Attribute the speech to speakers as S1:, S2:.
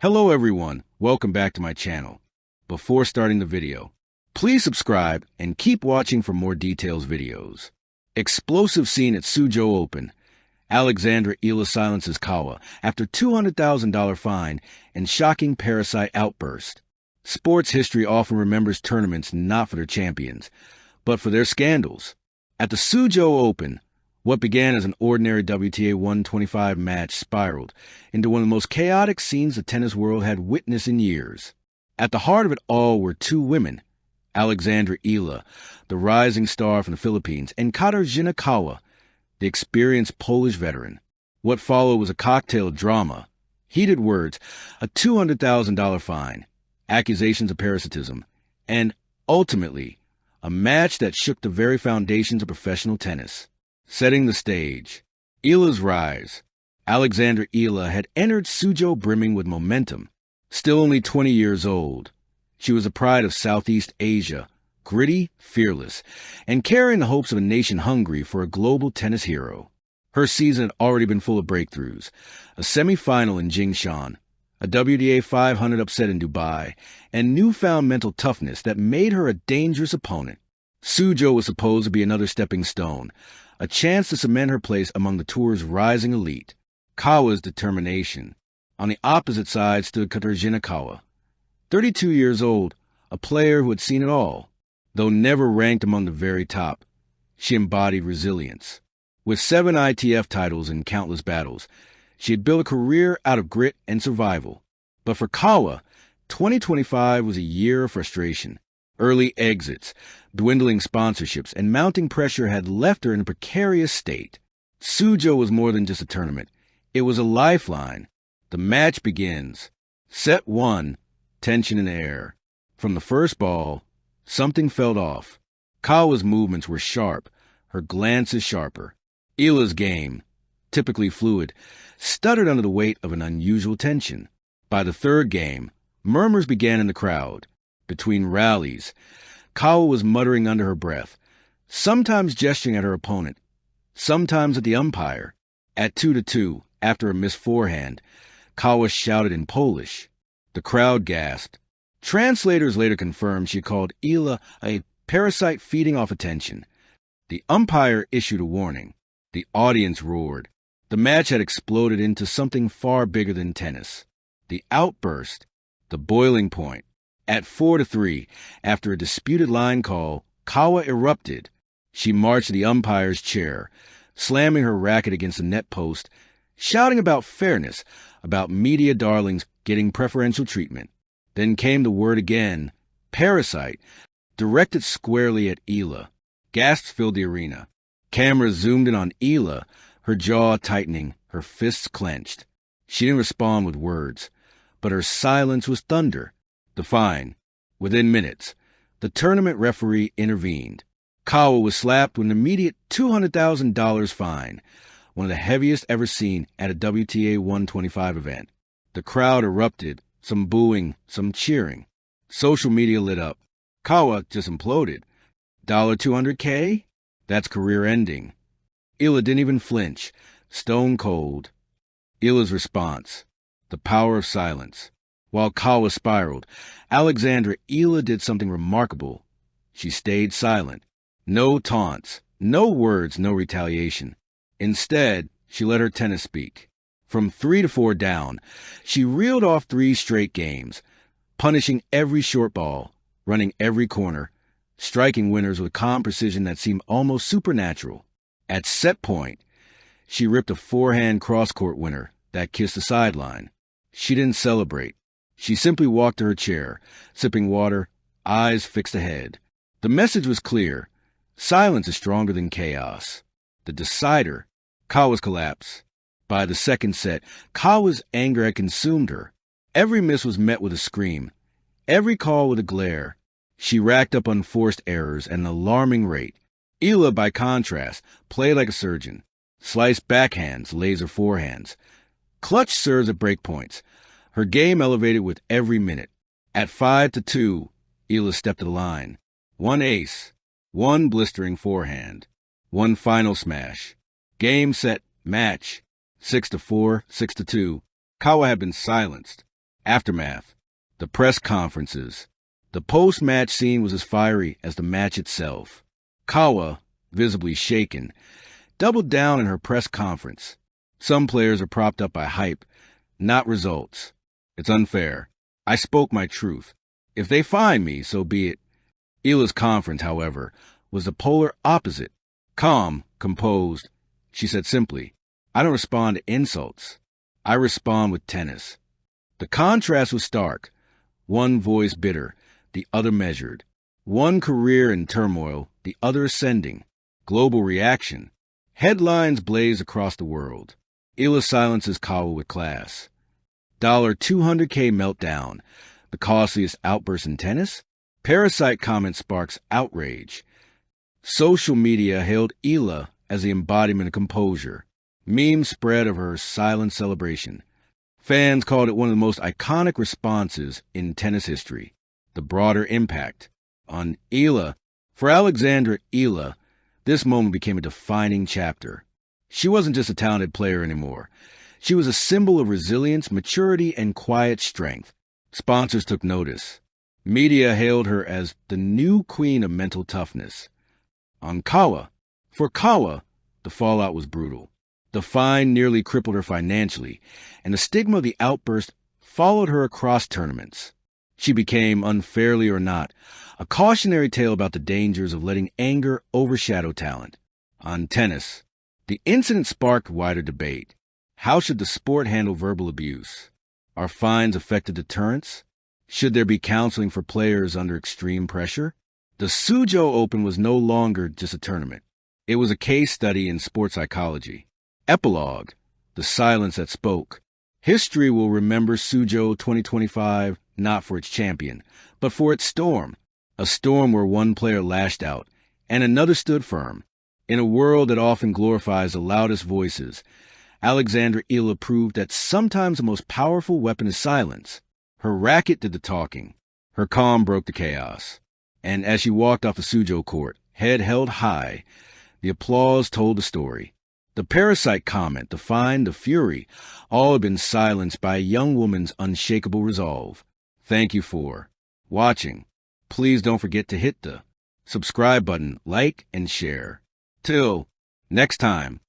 S1: Hello everyone, welcome back to my channel. Before starting the video, please subscribe and keep watching for more details videos. Explosive scene at Suzhou Open. Alexandra Eala silences Kawa after $200,000 fine and shocking Parasite outburst. Sports history often remembers tournaments not for their champions, but for their scandals. At the Suzhou Open, what began as an ordinary WTA 125 match spiraled into one of the most chaotic scenes the tennis world had witnessed in years. At the heart of it all were two women, Alexandra Eala, the rising star from the Philippines, and Kawa, the experienced Polish veteran. What followed was a cocktail of drama, heated words, a $200,000 fine, accusations of parasitism, and, ultimately, a match that shook the very foundations of professional tennis. Setting the stage, Eala's rise. Alexandra Eala had entered Suzhou brimming with momentum. Still only 20 years old, she was a pride of Southeast Asia, gritty, fearless, and carrying the hopes of a nation hungry for a global tennis hero. Her season had already been full of breakthroughs, a semi-final in Jingshan, a WTA 500 upset in Dubai, and newfound mental toughness that made her a dangerous opponent. Suzhou was supposed to be another stepping stone, a chance to cement her place among the tour's rising elite. Kawa's determination. On the opposite side stood Kawa, 32 years old, a player who had seen it all. Though never ranked among the very top, she embodied resilience. With 7 ITF titles and countless battles, she had built a career out of grit and survival. But for Kawa, 2025 was a year of frustration. Early exits, dwindling sponsorships, and mounting pressure had left her in a precarious state. Suzhou was more than just a tournament. It was a lifeline. The match begins. Set 1, tension in the air. From the first ball, something felt off. Kawa's movements were sharp, her glances sharper. Eala's game, typically fluid, stuttered under the weight of an unusual tension. By the third game, murmurs began in the crowd. Between rallies, Kawa was muttering under her breath, sometimes gesturing at her opponent, sometimes at the umpire. At 2-2, after a missed forehand, Kawa shouted in Polish. The crowd gasped. Translators later confirmed she called Eala a parasite feeding off attention. The umpire issued a warning. The audience roared. The match had exploded into something far bigger than tennis. The outburst, the boiling point. At 4-3, after a disputed line call, Kawa erupted. She marched to the umpire's chair, slamming her racket against the net post, shouting about fairness, about media darlings getting preferential treatment. Then came the word again, parasite, directed squarely at Eala. Gasps filled the arena. Cameras zoomed in on Eala, her jaw tightening, her fists clenched. She didn't respond with words, but her silence was thunder. The fine. Within minutes, the tournament referee intervened. Kawa was slapped with an immediate $200,000 fine, one of the heaviest ever seen at a WTA 125 event. The crowd erupted, some booing, some cheering. Social media lit up. Kawa just imploded. $200K? That's career ending. Eala didn't even flinch. Stone cold. Eala's response. The power of silence. While Kawa spiraled, Alexandra Eala did something remarkable. She stayed silent. No taunts, no words, no retaliation. Instead, she let her tennis speak. From 3-4 down, she reeled off 3 straight games, punishing every short ball, running every corner, striking winners with calm precision that seemed almost supernatural. At set point, she ripped a forehand cross-court winner that kissed the sideline. She didn't celebrate. She simply walked to her chair, sipping water, eyes fixed ahead. The message was clear. Silence is stronger than chaos. The decider, Kawa's collapse. By the second set, Kawa's anger had consumed her. Every miss was met with a scream, every call with a glare. She racked up unforced errors at an alarming rate. Eala, by contrast, played like a surgeon. Sliced backhands, laser forehands. Clutch serves at breakpoints. Her game elevated with every minute. At 5-2, Eala stepped to the line. 1 ace, 1 blistering forehand, 1 final smash. Game, set, match. 6-4, 6-2. Kawa had been silenced. Aftermath. The press conferences. The post-match scene was as fiery as the match itself. Kawa, visibly shaken, doubled down in her press conference. Some players are propped up by hype, not results. It's unfair. I spoke my truth. If they find me, so be it. Eala's conference, however, was the polar opposite. Calm, composed, she said simply, I don't respond to insults. I respond with tennis. The contrast was stark. One voice bitter, the other measured. One career in turmoil, the other ascending. Global reaction. Headlines blaze across the world. Eala silences Kawa with class. $200K meltdown. The costliest outburst in tennis? Parasite comment sparks outrage. Social media hailed Eala as the embodiment of composure. Memes spread of her silent celebration. Fans called it one of the most iconic responses in tennis history. The broader impact on Eala. For Alexandra Eala, this moment became a defining chapter. She wasn't just a talented player anymore. She was a symbol of resilience, maturity, and quiet strength. Sponsors took notice. Media hailed her as the new queen of mental toughness. On Kawa. For Kawa, the fallout was brutal. The fine nearly crippled her financially, and the stigma of the outburst followed her across tournaments. She became, unfairly or not, a cautionary tale about the dangers of letting anger overshadow talent. On tennis, the incident sparked wider debate. How should the sport handle verbal abuse? Are fines effective deterrents? Should there be counseling for players under extreme pressure? The Suzhou Open was no longer just a tournament. It was a case study in sports psychology. Epilogue, the silence that spoke. History will remember Suzhou 2025 not for its champion, but for its storm. A storm where one player lashed out and another stood firm. In a world that often glorifies the loudest voices, Alexandra Eala proved that sometimes the most powerful weapon is silence. Her racket did the talking. Her calm broke the chaos. And as she walked off the Suzhou court, head held high, the applause told the story. The Parasite comment, the fine, the fury, all had been silenced by a young woman's unshakable resolve. Thank you for watching. Please don't forget to hit the subscribe button, like, and share. Till next time.